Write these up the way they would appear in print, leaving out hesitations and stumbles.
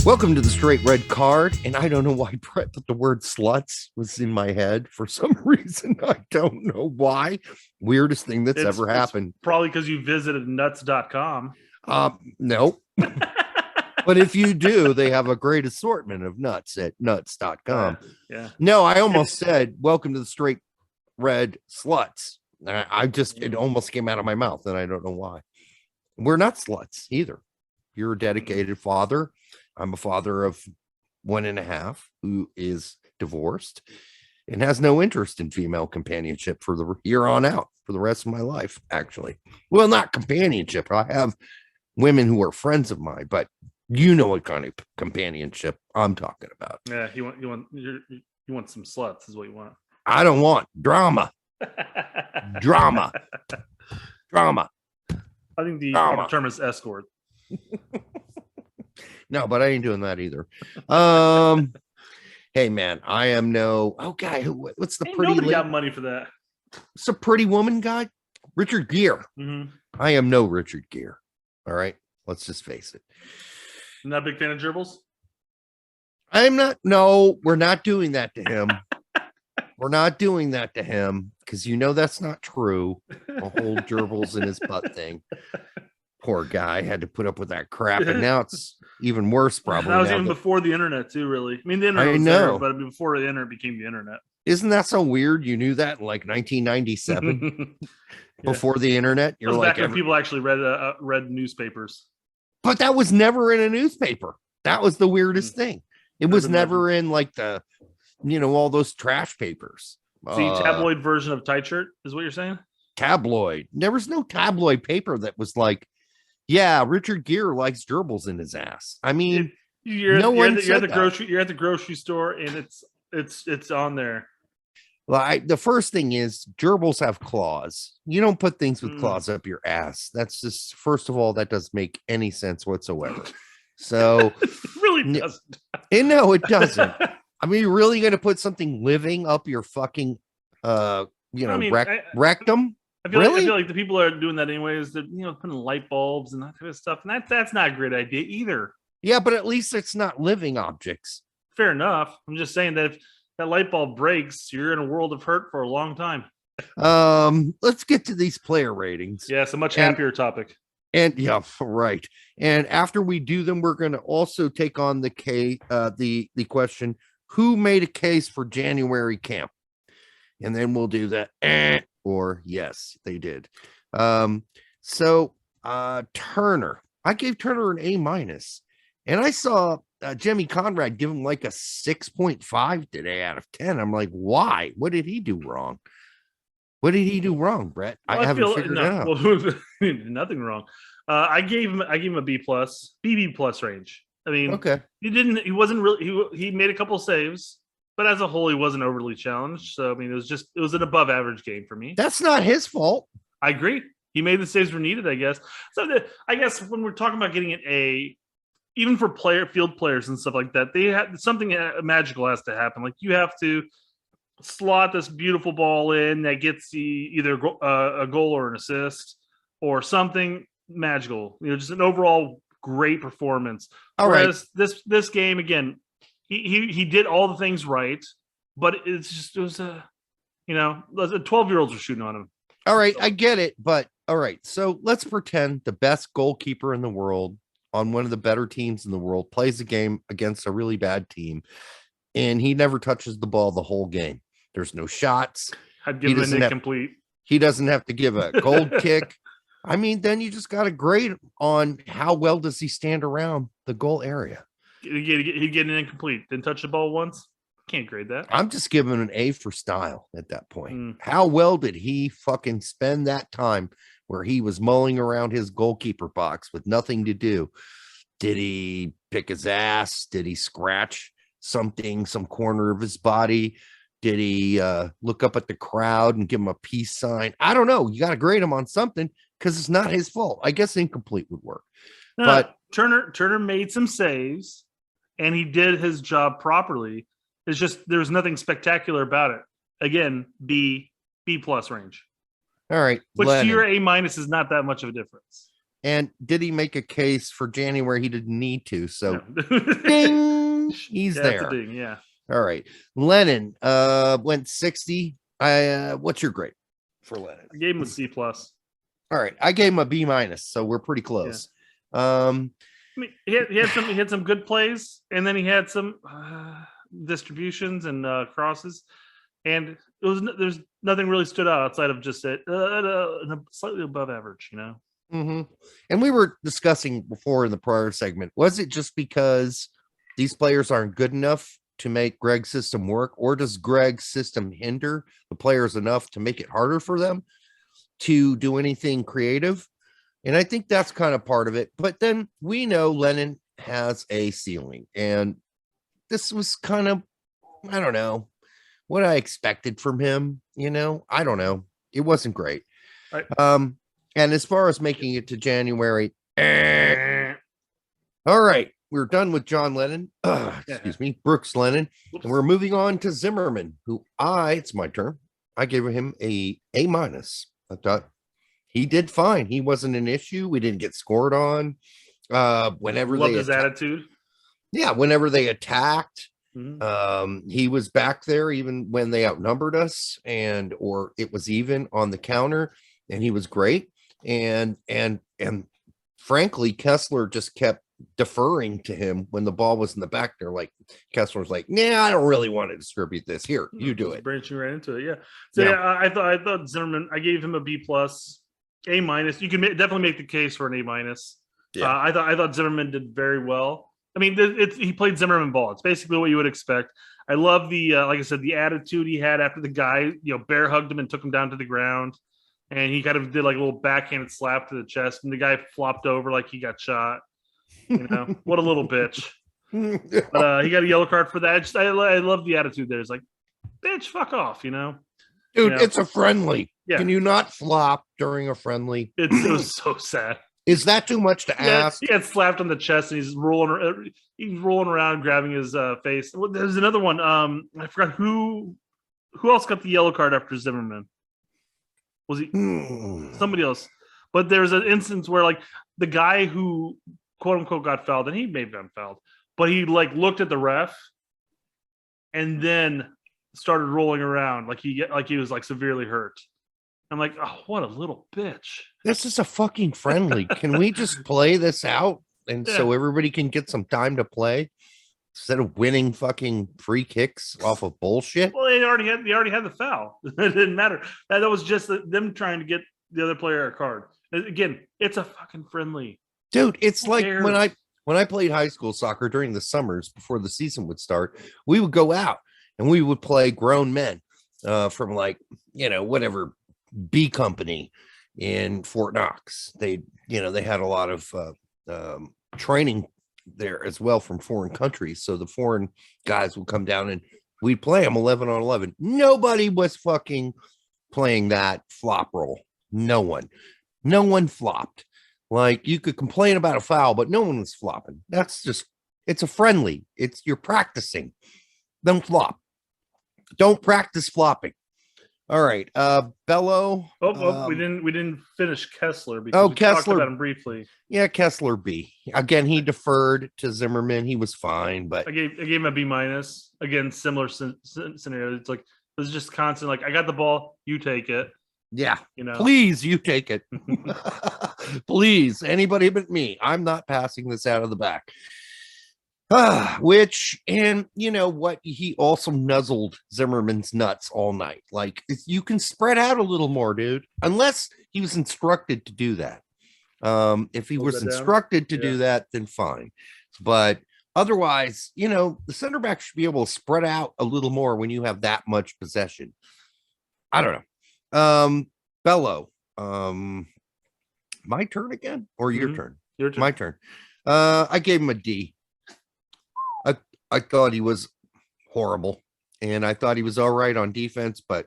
Welcome to the Straight Red Card, and I don't know why Brett put the word sluts was in my head for some reason. I don't know why. Weirdest thing that's ever happened. Probably because you visited nuts.com. No. But if you do, they have a great assortment of nuts at nuts.com. Yeah. No, I almost said, welcome to the Straight Red Sluts. It almost came out of my mouth, and I don't know why. We're not sluts either. You're a dedicated father. I'm a father of 1.5 who is divorced and has no interest in female companionship for the year on out for the rest of my life, actually. Well, not companionship. I have women who are friends of mine, but you know what kind of companionship I'm talking about. Yeah, you want some sluts is what you want. I don't want drama. Drama. I think the term is escort. No, but I ain't doing that either. Hey man, I am what's the pretty nobody got money for that. It's a pretty woman guy, Richard Gere. Mm-hmm. I am no Richard Gere. All right, let's just face it. Not a big fan of gerbils. I'm not. No, we're not doing that to him. We're not doing that to him because you know that's not true. A whole gerbils in his butt thing. Poor guy had to put up with that crap, and now it's even worse. Probably that was even before the internet, too. Really, I mean, the internet. But before the internet became the internet. Isn't that so weird? You knew that in like 1997, before the internet. You're like, back when people actually read newspapers. But that was never in a newspaper. That was the weirdest thing. It was never in like the, all those trash papers. See, tabloid version of tight shirt is what you're saying? Tabloid. There was no tabloid paper that was like, yeah, Richard Gere likes gerbils in his ass. I mean, you're at the grocery store and it's on there. Well, the first thing is gerbils have claws. You don't put things with claws up your ass. That's just, first of all, that doesn't make any sense whatsoever. So it really doesn't. No, it doesn't. I mean, you're really going to put something living up your fucking, rectum? I feel like the people that are doing that anyways, they're putting light bulbs and that kind of stuff, and that's not a great idea either. Yeah, but at least it's not living objects. Fair enough. I'm just saying that if that light bulb breaks, you're in a world of hurt for a long time. Let's get to these player ratings. Yeah, it's a much happier topic. And yeah, right. And after we do them, we're going to also take on the question: who made a case for January camp? And then we'll do that. Or yes, they did. So Turner, I gave Turner an A-, and I saw Jimmy Conrad give him like a 6.5 today out of 10. I'm like, why? What did he do wrong? What did he do wrong, Brett? Well, I haven't figured it out. Well, nothing wrong. I gave him a B+, BB+ range. I mean, okay. He wasn't really. He made a couple saves. But as a whole, he wasn't overly challenged. So, I mean, it was an above average game for me. That's not his fault. I agree. He made the saves were needed, I guess. So, I guess when we're talking about getting an A, even for field players and stuff like that, they have something magical has to happen. Like you have to slot this beautiful ball in that gets either a goal or an assist or something magical. Just an overall great performance. Whereas this game, again, He did all the things right, but it was a 12-year-olds were shooting on him. All right, I get it, but all right. So let's pretend the best goalkeeper in the world on one of the better teams in the world plays a game against a really bad team, and he never touches the ball the whole game. There's no shots. I'd give him an incomplete. He doesn't have to give a gold kick. I mean, then you just got to grade on how well does he stand around the goal area. He'd get an incomplete. Didn't touch the ball once. Can't grade that. I'm just giving an A for style at that point. How well did he fucking spend that time where he was mulling around his goalkeeper box with nothing to do? Did he pick his ass? Did he scratch some corner of his body? Did he look up at the crowd and give him a peace sign? I don't know. You got to grade him on something because it's not his fault. I guess incomplete would work. No, but Turner made some saves. And he did his job properly. It's just there's nothing spectacular about it. Again, B+ range. All right. Which to your A- is not that much of a difference. And did he make a case for January? He didn't need to. So No. ding, he's Yeah, there. it's a ding, yeah. All right. Lennon went 60. What's your grade for Lennon? I gave him a C+. All right. I gave him a B-, so we're pretty close. I mean, he had some good plays, and then he had some distributions and crosses, and there's nothing really stood out outside of just slightly above average, you know. Mm-hmm. And we were discussing before in the prior segment, was it just because these players aren't good enough to make Gregg's system work, or does Gregg's system hinder the players enough to make it harder for them to do anything creative? And I think that's kind of part of it. But then we know Lennon has a ceiling, and this was kind of, I don't know, what I expected from him. You know, I don't know. It wasn't great. And as far as making it to January, all right, we're done with John Lennon. Excuse me, Brooks Lennon. And we're moving on to Zimmerman, who it's my turn. I gave him a A-. I thought he did fine. He wasn't an issue. We didn't get scored on. Whenever Loved his attitude. Yeah, whenever they attacked, Mm-hmm. he was back there even when they outnumbered us, or it was even on the counter, and he was great. And frankly, Kessler just kept deferring to him when the ball was in the back there. Like Kessler's like, nah, I don't really want to distribute this. Here, you do it. Branching right into it, yeah. So yeah, I thought Zimmerman. I gave him a B+, A-. You can definitely make the case for an A-. Yeah. I thought Zimmerman did very well. I mean, he played Zimmerman ball. It's basically what you would expect. I love the like I said, the attitude he had after the guy, bear hugged him and took him down to the ground. And he kind of did like a little backhanded slap to the chest, and the guy flopped over like he got shot. What a little bitch. But he got a yellow card for that. I love the attitude there. It's like, bitch, fuck off, Dude, it's a friendly. Yeah. Can you not flop during a friendly? It was so sad. Is that too much to ask? He got slapped on the chest, and he's rolling around, grabbing his face. There's another one. I forgot who else got the yellow card after Zimmerman. Was he somebody else? But there's an instance where like the guy who quote unquote got fouled, and he may have been fouled, but he like looked at the ref and then started rolling around like he was like severely hurt. I'm like, oh, what a little bitch. This is a fucking friendly. Can we just play this out so everybody can get some time to play instead of winning fucking free kicks off of bullshit? Well, they already had the foul. It didn't matter. That was just them trying to get the other player a card. Again, it's a fucking friendly. Dude, it's like when I played high school soccer during the summers before the season would start, we would go out and we would play grown men from like, whatever B company in Fort Knox. They had a lot of training there as well from foreign countries. So the foreign guys would come down and we'd play them 11 on 11. Nobody was fucking playing that flop roll. No one flopped. Like, you could complain about a foul, but no one was flopping. It's a friendly. You're practicing. Don't flop. Don't practice flopping. All right. Bello. We didn't finish Kessler because we talked about him briefly. Yeah, Kessler B. Again, he deferred to Zimmerman. He was fine, but I gave him a B-. Again, similar scenario. It's like, it was just constant, like, I got the ball, you take it. Yeah. Please, you take it. Please, anybody but me. I'm not passing this out of the back. And you know what? He also nuzzled Zimmerman's nuts all night. Like, you can spread out a little more, dude. Unless he was instructed to do that. If he was instructed to do that, then fine. But otherwise, the center back should be able to spread out a little more when you have that much possession. I don't know. Bello. My turn again, or your turn? Your turn. My turn. I gave him a D. I thought he was horrible, and I thought he was all right on defense, but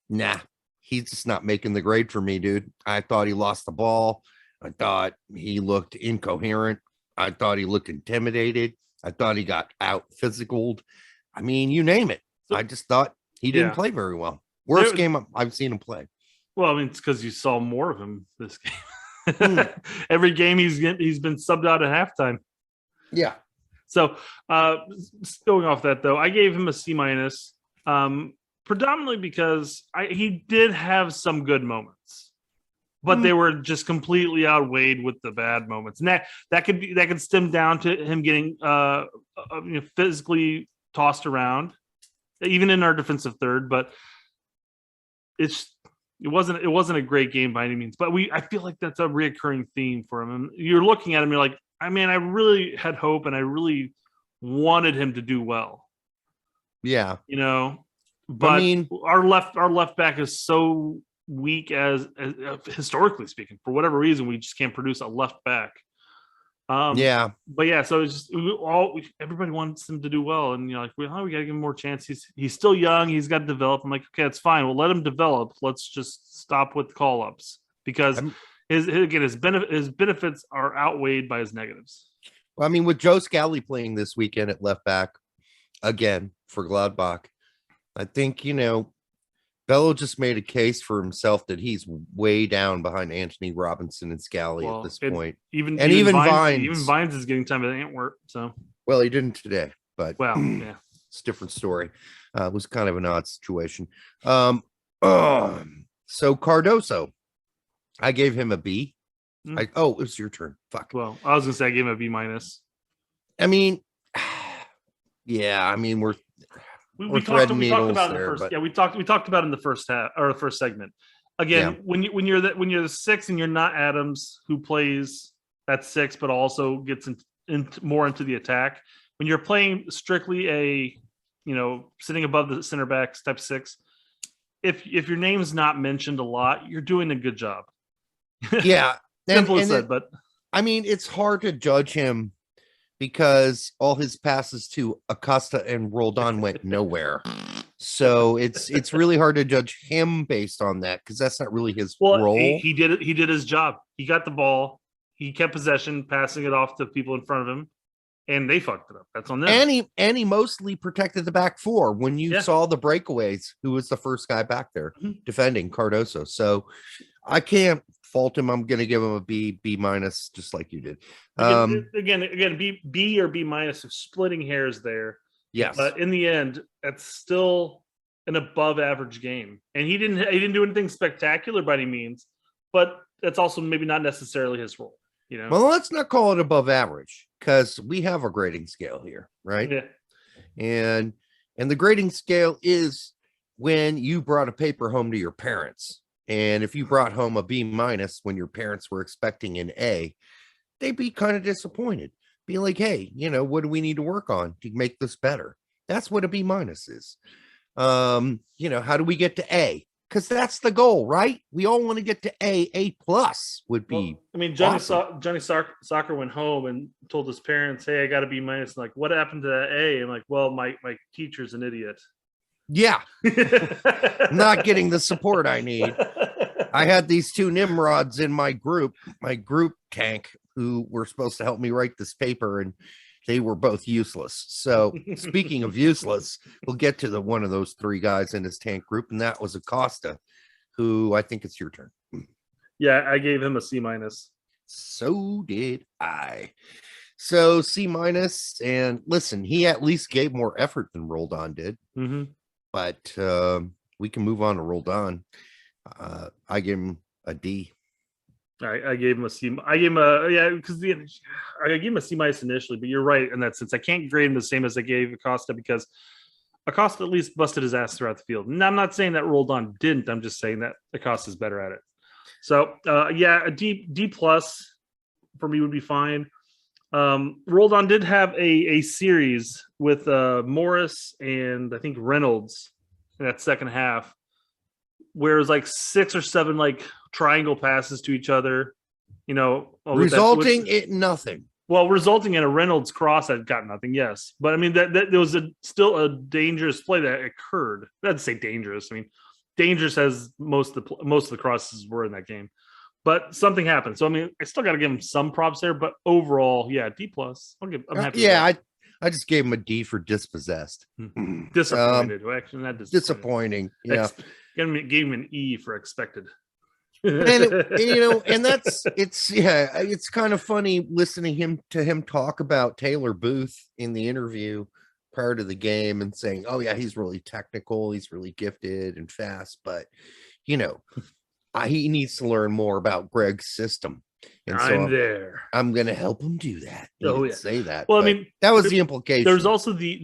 nah, he's just not making the grade for me, dude. I thought he lost the ball. I thought he looked incoherent. I thought he looked intimidated. I thought he got out physicaled. I mean, you name it. I just thought he didn't play very well. Worst game I've seen him play. Well, I mean, it's because you saw more of him this game. Every game he's been subbed out at halftime. Yeah. So going off that though, I gave him a C minus, predominantly because he did have some good moments, but they were just completely outweighed with the bad moments, and that could stem down to him getting physically tossed around, even in our defensive third. But it wasn't a great game by any means. But I feel like that's a reoccurring theme for him. And you're looking at him, you're like, I really had hope, and I really wanted him to do well. Yeah, but our left back is so weak as historically speaking. For whatever reason, we just can't produce a left back. But so it's just everybody wants him to do well, and we got to give him more chance. He's still young. He's got to develop. I'm like, okay, it's fine. We'll let him develop. Let's just stop with call ups because his benefits are outweighed by his negatives. Well, with Joe Scally playing this weekend at left back again for Gladbach, I think Bello just made a case for himself that he's way down behind Anthony Robinson and Scally at this point. Even Vines is getting time at Antwerp. So he didn't today, but it's a different story. It was kind of an odd situation. So Cardoso, I gave him a B. It was your turn. Fuck. Well, I was gonna say I gave him a B minus. We talked about in the first half or the first segment. Again, when you're the six and you're not Adams, who plays at six but also gets more into the attack. When you're playing strictly a sitting above the center backs type six, if your name's not mentioned a lot, you're doing a good job. Yeah, simple as said. But it's hard to judge him because all his passes to Acosta and Roldan went nowhere. So it's really hard to judge him based on that because that's not really his role. He did it. He did his job. He got the ball. He kept possession, passing it off to people in front of him, and they fucked it up. That's on them. And he mostly protected the back four. When you saw the breakaways, who was the first guy back there defending Cardoso? So I can't fault him. I'm going to give him a B minus, just like you did. Again, B or B minus. If splitting hairs there. Yes, but in the end, that's still an above average game, and he didn't do anything spectacular by any means. But that's also maybe not necessarily his role. Well, let's not call it above average because we have a grading scale here, right? Yeah. And the grading scale is when you brought a paper home to your parents. And if you brought home a B minus when your parents were expecting an A, they'd be kind of disappointed. Be like, hey, what do we need to work on to make this better? That's what a B minus is. How do we get to A? Because that's the goal, right? We all want to get to A. A plus would be. Johnny awesome. Soccer went home and told his parents, "Hey, I got a B minus." Like, what happened to that A? I'm like, well, my teacher's an idiot. Yeah, not getting the support I need. I had these two Nimrods in my group tank, who were supposed to help me write this paper, and they were both useless. So speaking of useless, we'll get to one of those three guys in his tank group, and that was Acosta, who I think it's your turn. Yeah, I gave him a C minus. So did I. So C minus, and listen, he at least gave more effort than Roldan did. Mm-hmm. But we can move on to Roldan. I gave him a D. I gave him a C. I gave him I gave him a C minus initially, but you're right in that sense. I can't grade him the same as I gave Acosta because Acosta at least busted his ass throughout the field. And I'm not saying that Roldan didn't. I'm just saying that Acosta is better at it. So a D plus for me would be fine. Roldan did have a series with Morris and I think Reynolds in that second half, where it was like 6 or 7 like triangle passes to each other, resulting in nothing. Well, resulting in a Reynolds cross that got nothing. Yes, but that there was still a dangerous play that occurred. I'd say dangerous. Dangerous as most of the crosses were in that game, but something happened. So I still got to give him some props there. But overall, D plus. I'm happy. I just gave him a D for dispossessed. Disappointed. Actually, not disappointed. Disappointing. Yeah. Gave him an E for expected. And it's kind of funny listening to him talk about Taylor Booth in the interview prior to the game and saying, oh yeah, he's really technical, he's really gifted and fast, but he needs to learn more about Gregg's system. And I'm going to help him do that. He didn't say that. Well, I mean, that was the implication. There's also the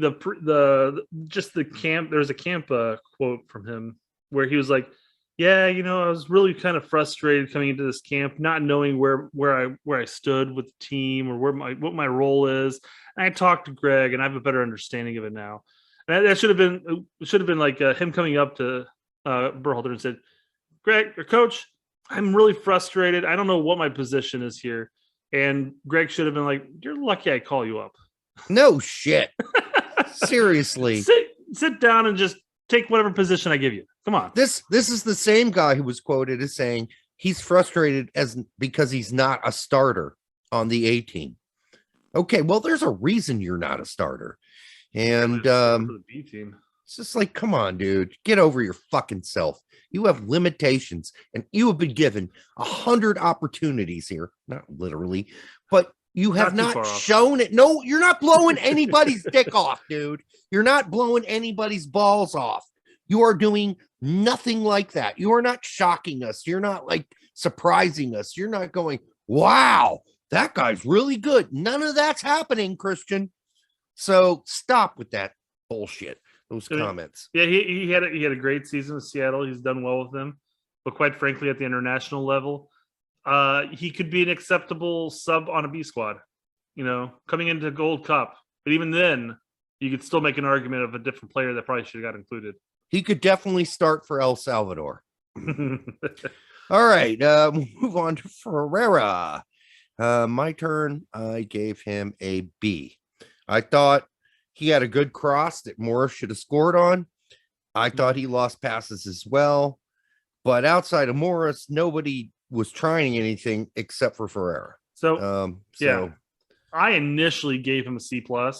camp. There's a camp quote from him where he was like, yeah, I was really kind of frustrated coming into this camp, not knowing where I stood with the team or what my role is. And I talked to Gregg, and I have a better understanding of it now. And that should have been like him coming up to Berhalter and said, Gregg, or Coach, I'm really frustrated. I don't know what my position is here. And Gregg should have been like, you're lucky I call you up. No shit. Seriously. Sit down and just take whatever position I give you. Come on. This is the same guy who was quoted as saying he's frustrated because he's not a starter on the A team. Okay, well, there's a reason you're not a starter. And for the B team. It's just like, come on, dude, get over your fucking self. You have limitations, and you have been given 100 opportunities here. Not literally, but you have not shown it. No, you're not blowing anybody's dick off, dude. You're not blowing anybody's balls off. You are doing nothing like that. You are not shocking us. You're not like surprising us. You're not going, wow, that guy's really good. None of that's happening, Christian. So stop with that bullshit. Those comments. Yeah, he had a great season with Seattle. He's done well with them, but quite frankly, at the international level, he could be an acceptable sub on a B squad. Coming into Gold Cup, but even then, you could still make an argument of a different player that probably should have got included. He could definitely start for El Salvador. All right, move on to Ferreira. My turn. I gave him a B. I thought he had a good cross that Morris should have scored on. I thought he lost passes as well. But outside of Morris, nobody was trying anything except for Ferreira. Yeah, I initially gave him a C+. Pretty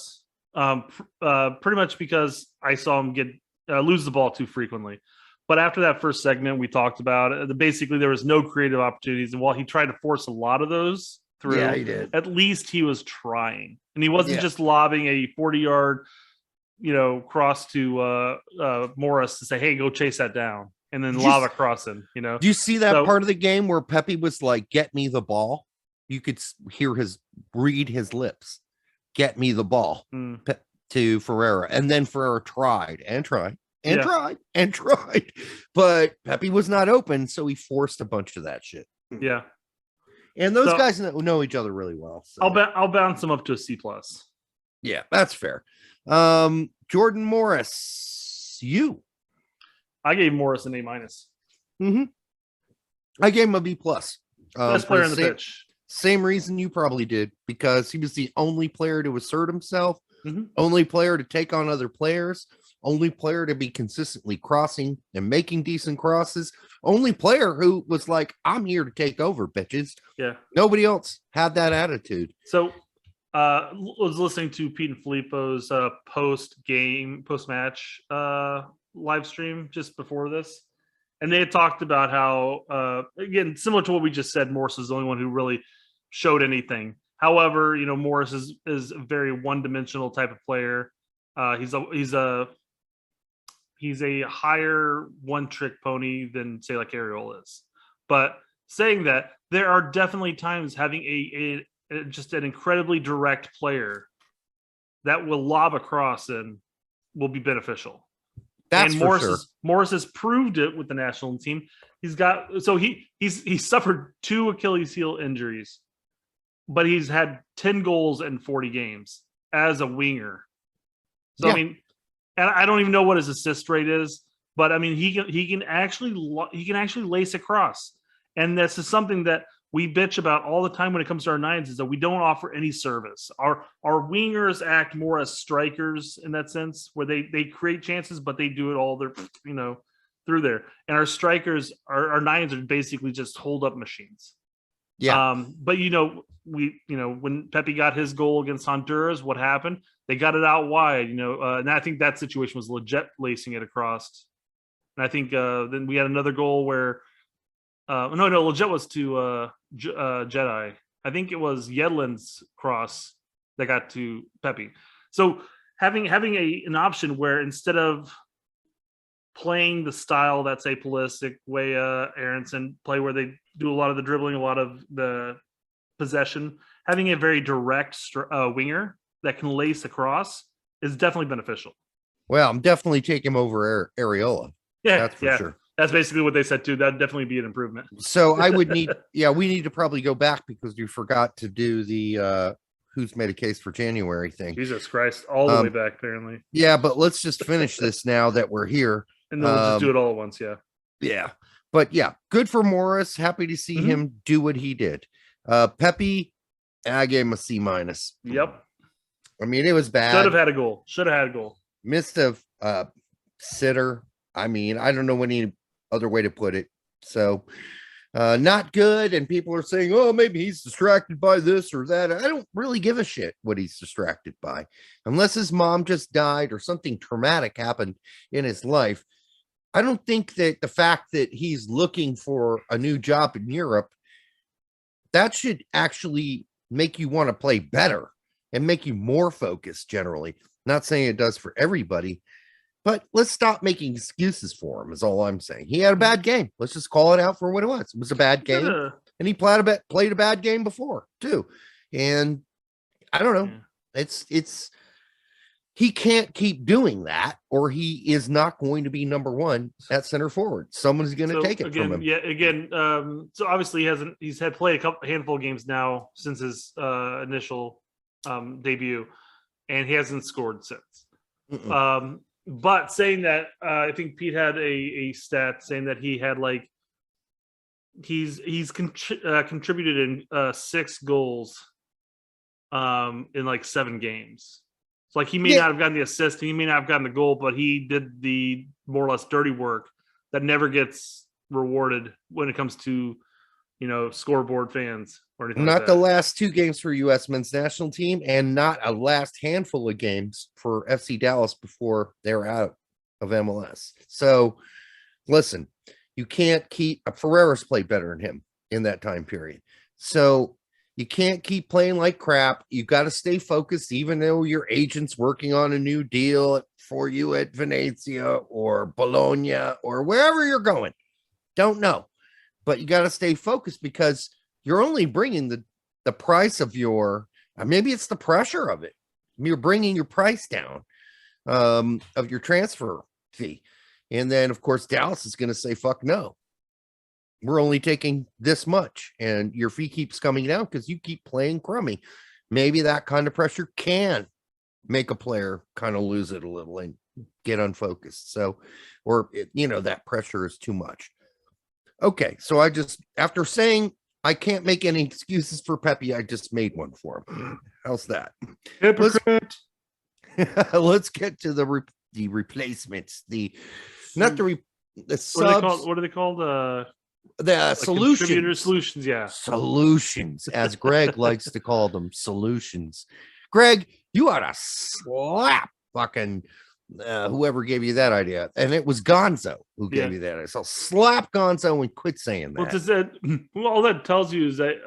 much because I saw him lose the ball too frequently. But after that first segment, we talked about basically there was no creative opportunities. And while he tried to force a lot of those through, he did. At least he was trying. And he wasn't just lobbing a 40-yard, cross to Morris to say, hey, go chase that down. And then lob across him, Do you see that part of the game where Pepe was like, get me the ball? You could hear read his lips. Get me the ball to Ferreira. And then Ferreira tried. But Pepe was not open, so he forced a bunch of that shit. Yeah. And those guys know each other really well. So. I'll bounce him up to a C+. Yeah, that's fair. Jordan Morris, I gave Morris an A-. Mm-hmm. I gave him a B+. Best player on the pitch. Same reason you probably did, because he was the only player to assert himself, only player to take on other players, only player to be consistently crossing and making decent crosses, only player who was like, I'm here to take over, bitches. Yeah. Nobody else had that attitude. So I was listening to Pete and Filippo's post-match live stream just before this. And they had talked about how, again, similar to what we just said, Morris is the only one who really showed anything. However, Morris is a very one-dimensional type of player. He's a higher one-trick pony than, say, like Ariel is. But saying that, there are definitely times having just an incredibly direct player that will lob across and will be beneficial. That's and for sure. Morris has proved it with the national team. He's suffered 2 Achilles heel injuries, but he's had 10 goals in 40 games as a winger. So I mean, and I don't even know what his assist rate is, but I mean he can actually lace across, and this is something that we bitch about all the time when it comes to our nines, is that we don't offer any service. Our wingers act more as strikers in that sense, where they create chances, but they do it all through there. And our strikers, our nines are basically just hold up machines. Yeah. But when Pepe got his goal against Honduras, what happened? They got it out wide, and I think that situation was legit lacing it across. And I think then we had another goal where No, Leggett was to Jedi. I think it was Yedlin's cross that got to Pepe. So having an option where instead of playing the style that say Pulisic, Weah, Aronson play, where they do a lot of the dribbling, a lot of the possession, having a very direct winger that can lace across is definitely beneficial. Well, I'm definitely taking him over Areola. Yeah, that's for sure. That's basically what they said too. That'd definitely be an improvement. So I would need, we need to probably go back because we forgot to do the who's made a case for January thing. Jesus Christ, all the way back apparently. Yeah, but let's just finish this now that we're here. And then we'll just do it all at once, yeah. Yeah. But yeah, good for Morris. Happy to see him do what he did. Pepe, I gave him a C-. Yep. I mean, it was bad. Should have had a goal. Missed a sitter. I mean, I don't know any other way to put it. So not good. And people are saying, oh, maybe he's distracted by this or that. I don't really give a shit what he's distracted by. Unless his mom just died or something traumatic happened in his life. I don't think that the fact that he's looking for a new job in Europe, that should actually make you want to play better and make you more focused generally. Not saying it does for everybody, but let's stop making excuses for him is all I'm saying. He had a bad game. Let's just call it out for what it was. It was a bad game. And he played a bad game before too. And I don't know. It's he can't keep doing that or he is not going to be number one at center forward. Someone's going to take it from him. Yeah, again, so obviously he's had played a handful of games now since his initial debut, and he hasn't scored since. But saying that, I think Pete had a stat saying that he had he's contributed in 6 goals in 7 games. So he may not have gotten the assist, he may not have gotten the goal, but he did the more or less dirty work that never gets rewarded when it comes to scoreboard fans or anything. Not the last 2 games for U.S. men's national team, and not a last handful of games for FC Dallas before they're out of MLS. So, listen, you can't keep Ferreira's played better than him in that time period. So you can't keep playing like crap. You got to stay focused, even though your agent's working on a new deal for you at Venezia or Bologna or wherever you're going. Don't know, but you got to stay focused because you're only bringing the price of maybe it's the pressure of it. You're bringing your price down of your transfer fee. And then, of course, Dallas is going to say, fuck no. We're only taking this much. And your fee keeps coming down because you keep playing crummy. Maybe that kind of pressure can make a player kind of lose it a little and get unfocused. So, that pressure is too much. Okay, so after saying I can't make any excuses for Pepe, I just made one for him. How's that? Hypocrite. Let's get to the replacements. Subs. What are they called? The solutions. Solutions, yeah. Solutions, as Gregg likes to call them, solutions. Gregg, you ought to slap fucking whoever gave you that idea. And it was Gonzo who gave you that idea. So slap Gonzo and quit saying that. All that tells you is that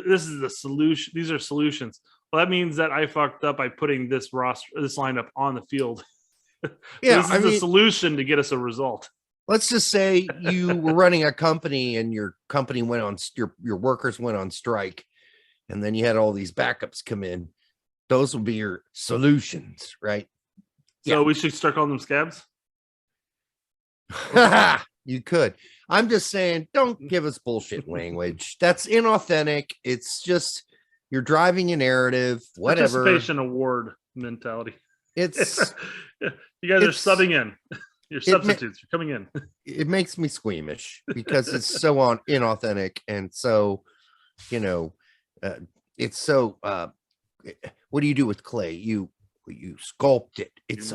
this is the solution. These are solutions. Well, that means that I fucked up by putting this lineup on the field. This is the solution to get us a result. Let's just say you were running a company and your company went on, your workers went on strike, and then you had all these backups come in. Those would be your solutions, right? So we should start calling them scabs? You could. I'm just saying, don't give us bullshit language. That's inauthentic. It's just, you're driving a narrative, whatever. Participation award mentality. It's you guys are subbing in. You're substitutes. You're coming in. It makes me squeamish because it's so inauthentic and so, it's so. What do you do with clay? You sculpt it. It's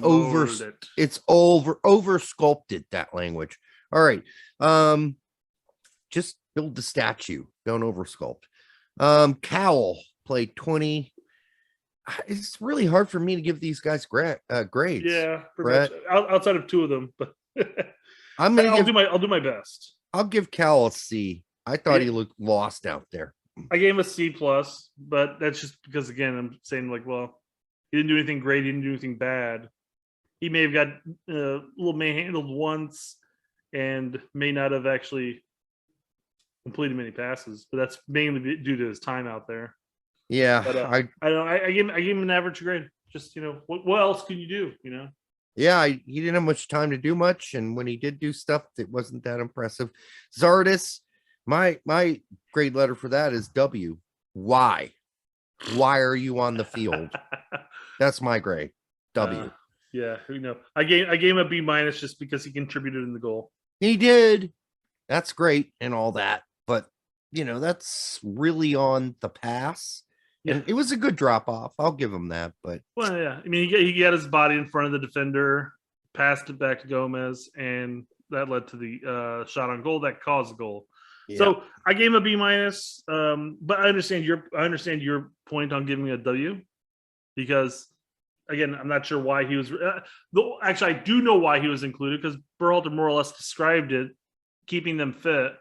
over sculpted, that language. All right. Just build the statue. Don't over sculpt. Cowell played 20. It's really hard for me to give these guys grades. Yeah, pretty much. Outside of 2 of them, but I'll do my best. I'll give Cal a C. I thought he looked lost out there. I gave him a C plus, but that's just because again I'm saying like, well, he didn't do anything great, he didn't do anything bad. He may have got a little manhandled once, and may not have actually completed many passes, but that's mainly due to his time out there. Yeah, But I don't. I gave him an average grade. Just what else can you do? Yeah, he didn't have much time to do much, and when he did do stuff, it wasn't that impressive. Zardis, my grade letter for that is W. Why? Why are you on the field? That's my grade. W. Yeah, I gave him a B minus just because he contributed in the goal. He did. That's great and all that, but that's really on the pass. Yeah. And it was a good drop off. I'll give him that. But well, yeah, I mean, he got his body in front of the defender, passed it back to Gomez, and that led to the shot on goal that caused the goal. Yeah. So I gave him a B minus, but I understand your point on giving me a W, because again, I'm not sure why he was. Actually, I do know why he was included, because Berhalter more or less described it, keeping them fit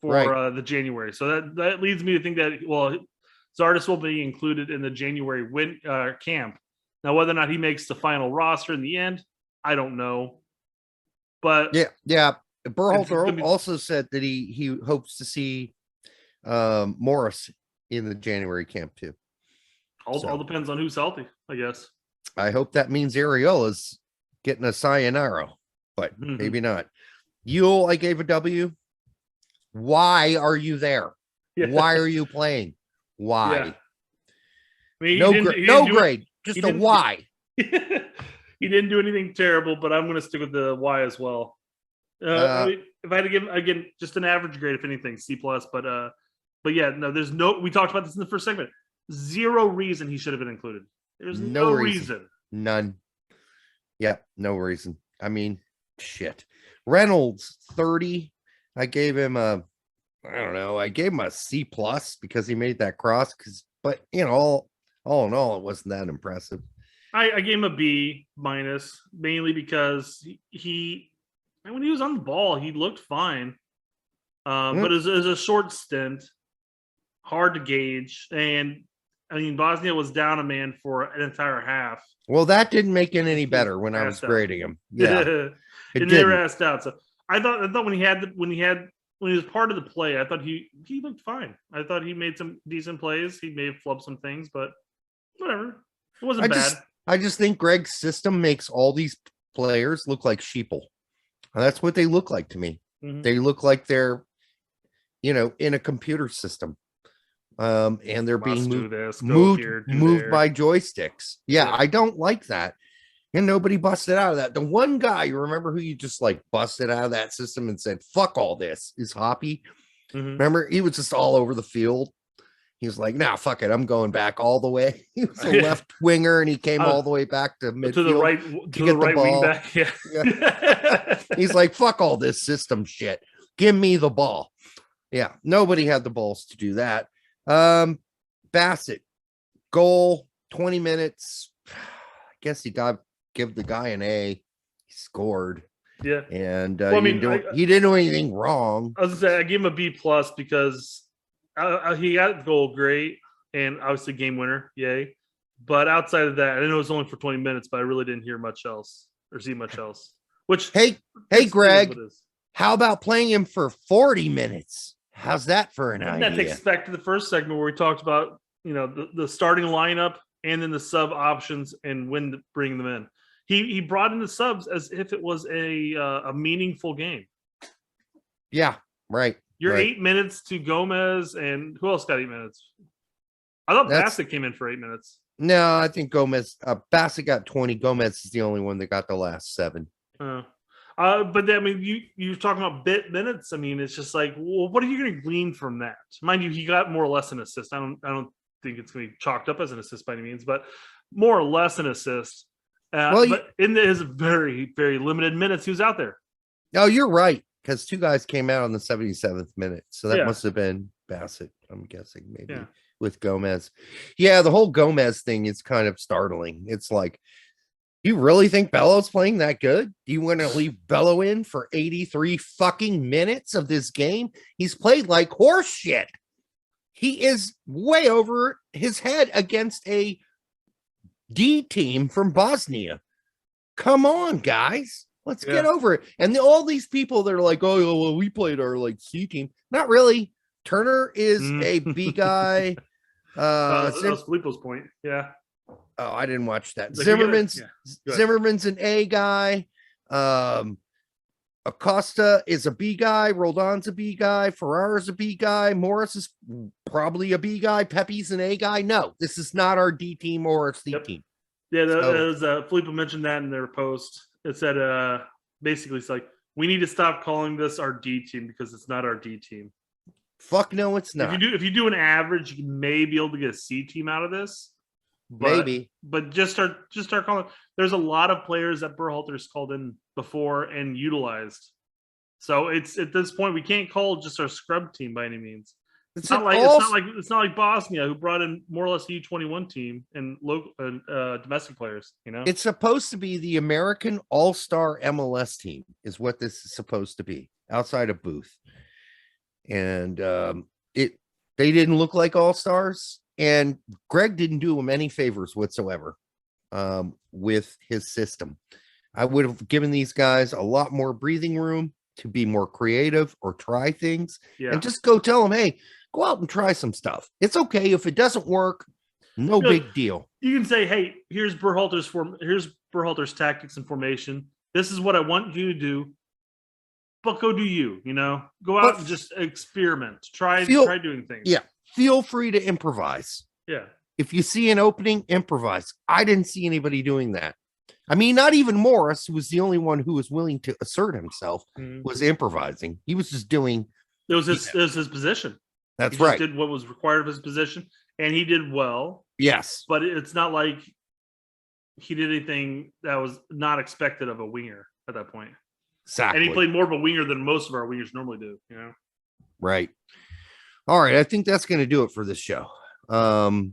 for the January. So that leads me to think that Zardis will be included in the January camp. Now, whether or not he makes the final roster in the end, I don't know. But yeah. Berhalter also said that he hopes to see Morris in the January camp too. All depends on who's healthy, I guess. I hope that means Ariola's getting a sayonara, but maybe not. Yule, I gave a W. Why are you there? Yeah. Why are you playing? Why? Yeah. I mean, no grade, just a why. He didn't do anything terrible, but I'm going to stick with the why as well. I mean, if I had to give again just an average grade, if anything, C plus. But yeah, no, there's no. We talked about this in the first segment. Zero reason he should have been included. There's no reason. None. Yeah, no reason. I mean, shit. Reynolds 30. I gave him a C plus because he made that cross. But all in all, it wasn't that impressive. I gave him a B minus mainly because when he was on the ball, he looked fine. But it was a short stint, hard to gauge, and I mean Bosnia was down a man for an entire half. Well, that didn't make it any better when I was grading him. Yeah, it never asked out. So I thought when he was part of the play, I thought he looked fine. I thought he made some decent plays. He may have flubbed some things, but whatever. It wasn't bad. I just think Gregg's system makes all these players look like sheeple. That's what they look like to me. Mm-hmm. They look like they're, in a computer system. And they're being moved by joysticks. Yeah, I don't like that. And nobody busted out of that. The one guy, you remember who you just busted out of that system and said, fuck all this, is Hoppy. Mm-hmm. Remember, he was just all over the field. He was like, nah, fuck it. I'm going back all the way. He was a left winger and he came all the way back to midfield. To the right wing back. Yeah. He's like, fuck all this system shit. Give me the ball. Yeah. Nobody had the balls to do that. Bassett, goal, 20 minutes. I guess give the guy an A. He scored. Yeah. And he didn't do anything wrong. I was gonna say I gave him a B plus because he got the goal great and obviously game winner, yay. But outside of that, I know it was only for 20 minutes, but I really didn't hear much else or see much else. Which hey Gregg, how about playing him for 40 minutes? How's that for an idea? That takes us back to the first segment where we talked about the starting lineup and then the sub options and when to bring them in. He brought in the subs as if it was a meaningful game. Yeah, right. You're 8 minutes to Gomez, and who else got 8 minutes? I thought Bassett came in for 8 minutes. No, I think Bassett got 20. Gomez is the only one that got the last 7. But I mean, you're talking about minutes. I mean, it's just like, well, what are you going to glean from that? Mind you, he got more or less an assist. I don't think it's going to be chalked up as an assist by any means, but more or less an assist. But in his very, very limited minutes, he was out there. No, you're right. Because 2 guys came out on the 77th minute. So that must have been Bassett, I'm guessing, maybe with Gomez. Yeah, the whole Gomez thing is kind of startling. It's like, Do you really think Bello's playing that good? Do you want to leave Bello in for 83 fucking minutes of this game? He's played like horse shit. He is way over his head against a D team from Bosnia. Come on, guys. Let's get over it. And all these people that are like, oh, well, we played our like C team. Not really. Turner is a B guy. That was Filippo's point. Yeah. Oh, I didn't watch that. Like Zimmerman's an A guy. Acosta is a B guy. Roldan's a B guy. Ferreira's a B guy. Morris is probably a B guy. Pepe's an A guy. No, this is not our D team or our C team. Yeah, Filippo mentioned that in their post. It said basically it's like, we need to stop calling this our D team because it's not our D team. Fuck no, it's not. If you do an average, you may be able to get a C team out of this. Maybe. But just start calling. There's a lot of players that Berhalter's called in before and utilized. So it's at this point we can't call just our scrub team by any means. It's not like Bosnia, who brought in more or less the U21 team and local domestic players. You know, it's supposed to be the American All-Star MLS team, is what this is supposed to be, outside of Booth. And they didn't look like all-stars, and Gregg didn't do him any favors whatsoever with his system. I would have given these guys a lot more breathing room to be more creative or try things, and just go tell them, hey, go out and try some stuff. It's okay if it doesn't work. No big deal. You can say, hey, here's Berhalter's tactics and formation. This is what I want you to do. But go do you know, go out and just experiment. Try doing things. Yeah. Feel free to improvise. Yeah. If you see an opening, improvise. I didn't see anybody doing that. I mean, not even Morris, who was the only one who was willing to assert himself, was improvising. He was just doing. It was his position. That's he right. Did what was required of his position, and he did well. Yes. But it's not like he did anything that was not expected of a winger at that point. Exactly. And he played more of a winger than most of our wingers normally do, you know? Right. All right. I think that's going to do it for this show. We got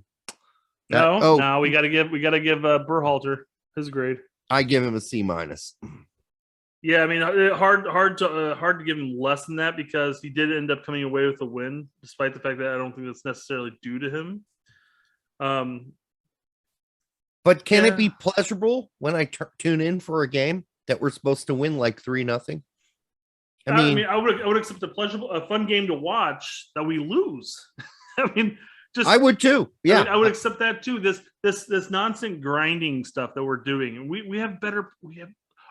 to give Berhalter his grade. I give him a C minus. Yeah, I mean, hard to give him less than that because he did end up coming away with a win, despite the fact that I don't think that's necessarily due to him. But can it be pleasurable when I tune in for a game that we're supposed to win like 3-0? I mean, I would accept a fun game to watch that we lose. I mean, I would too. Yeah, I would accept that too. This nonsense grinding stuff that we're doing. We have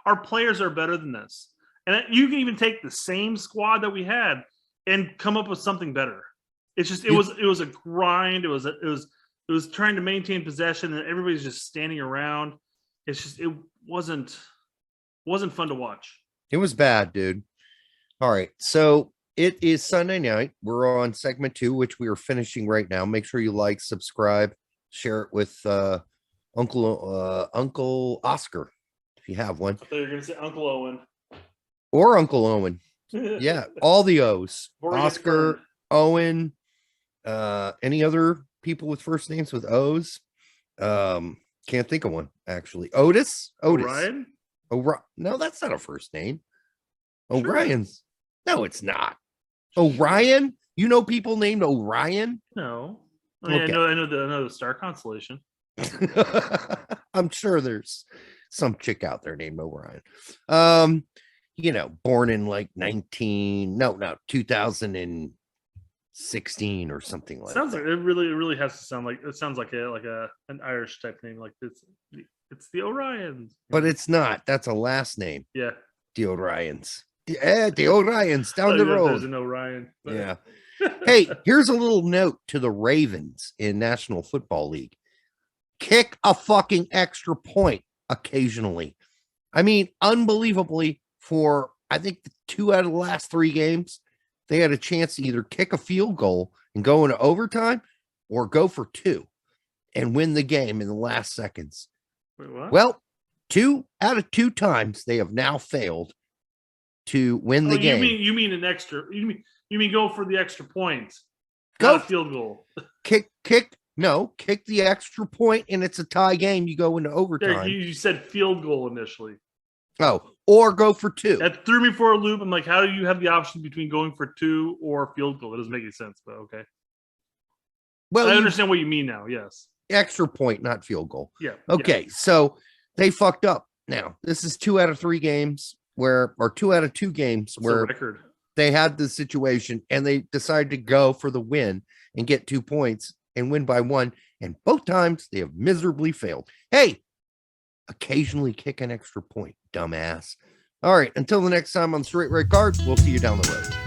our players are better than this, and you can even take the same squad that we had and come up with something better. It's just it was a grind. It was trying to maintain possession, and everybody's just standing around. It's just it wasn't fun to watch. It was bad, dude. All right, so it is Sunday night. We're on segment 2, which we are finishing right now. Make sure you like, subscribe, share it with Uncle Oscar if you have one. I thought you were going to say Uncle Owen. Or Uncle Owen. Yeah, all the O's. Oscar, Owen, any other people with first names with O's? Can't think of one, actually. Otis? Orion? No, that's not a first name. Orion's. No, it's not. Orion? You know people named Orion? No. I mean, okay. I know the star constellation. I'm sure there's some chick out there named Orion. Born in like 2016 or something like sounds that. Like it really has to sound like it sounds like an Irish type name, like it's the Orions. But it's not. That's a last name. Yeah. The Orions. Yeah, the Orions down the road. There's an Orion. But... Yeah. Hey, here's a little note to the Ravens in National Football League. Kick a fucking extra point occasionally. I mean, unbelievably, for I think 2 out of the last 3 games, they had a chance to either kick a field goal and go into overtime or go for 2 and win the game in the last seconds. Wait, what? Well, 2 out of 2 times they have now failed to win the game. You mean an extra? You mean go for the extra point? Go field goal. Kick No, kick the extra point and it's a tie game. You go into overtime. You said field goal initially. Oh, or go for 2. That threw me for a loop. I'm like, how do you have the option between going for 2 or field goal? That doesn't make any sense, but okay. Well, I understand what you mean now. Yes. Extra point, not field goal. Yeah. Okay. Yeah. So they fucked up. Now, this is 2 out of 3 games or 2 out of 2 games where they had the situation and they decided to go for the win and get 2 points and win by 1. And both times they have miserably failed. Hey, occasionally kick an extra point, dumbass. All right. Until the next time on Straight Red Cards, we'll see you down the road.